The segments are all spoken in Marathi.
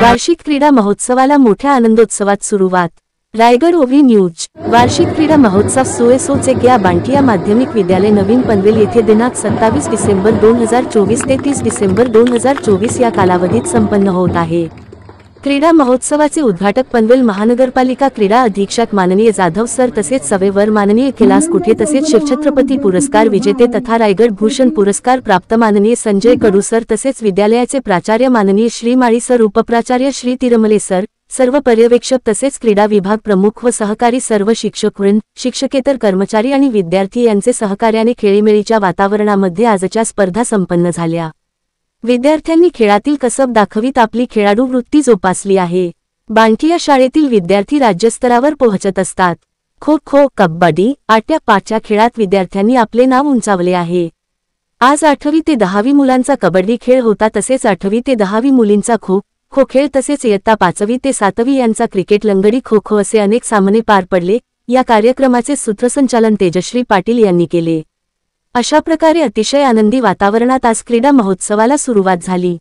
वार्षिक क्रीडा महोत्सवाला मोठ्या आनंदोत्सवात सुरुवात। रायगड ओवी न्यूज। वार्षिक क्रीडा महोत्सव सुएसोचे या बांटिया माध्यमिक विद्यालय नवीन पनवेल येथे दिनांक 27 डिसेंबर 2024 ते 30 डिसेंबर 2024 या कालावधीत संपन्न होत आहे। क्रीडा महोत्सवाचे उद्घाटक पनवेल महानगरपालिका क्रीडा अधीक्षक माननीय जाधव सर तसेच सवेवर माननीय कैलास कुठे तसेच शिवछत्रपती पुरस्कार विजेते तथा रायगड भूषण पुरस्कार प्राप्त माननीय संजय कडू सर तसेच विद्यालयाचे प्राचार्य माननीय श्री माळी सर, उपप्राचार्य श्री तिरमले सर, सर्व पर्यवेक्षक तसेच क्रीडा विभाग प्रमुख व सहकारी सर्व शिक्षकवृंद, शिक्षकेतर कर्मचारी आणि विद्यार्थी यांचे सहकार्याने खेळीमेळीच्या वातावरणामध्ये आजच्या स्पर्धा संपन्न झाल्या। विद्यार्थ्यांनी खेळातील कसब दाखवीत आपली खेळाडू वृत्ती जोपासली आहे। बांटिया शाळेतील विद्यार्थी राज्यस्तरावर पोहोचत असतात। खो खो, कबड्डी, आट्यापाट्या खेळात विद्यार्थ्यांनी आपले नाव उंचावले आहे। आज 8वी ते 10वी मुलांचा कबड्डी खेळ होता तसेच 8वी ते 10वी मुलींचा खो खो खेळ तसेच इयत्ता 5वी ते 7वी यांचा क्रिकेट, लंगडी, खो खो असे अनेक सामने पार पडले। या कार्यक्रमाचे सूत्रसंचालन तेजश्री पाटील यांनी केले। अशा प्रकारे अतिशय आनंदी वातावरणात आज क्रीडा महोत्सवाला सुरुवात झाली।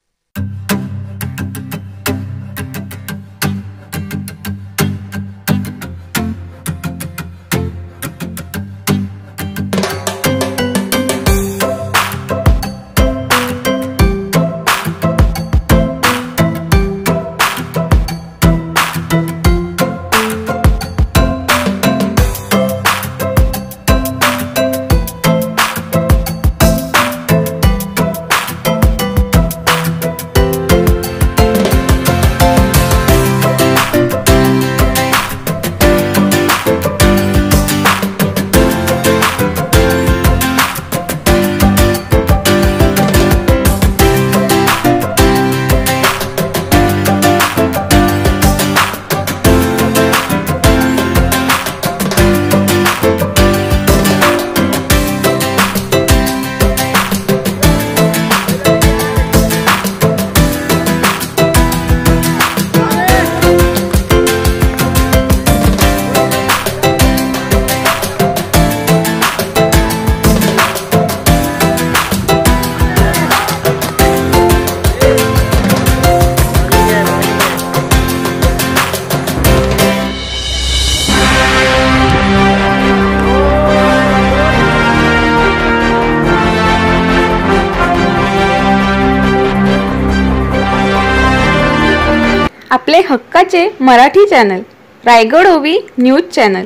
आपले हक्काचे मराठी चॅनल रायगड ओवी न्यूज चॅनल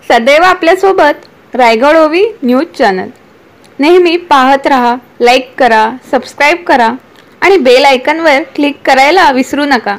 सदैव आपल्यासोबत। रायगड ओवी न्यूज चॅनल नेहमी पाहत रहा, लाईक करा, सबस्क्राइब करा आणि बेल आयकॉनवर क्लिक करायला विसरू नका।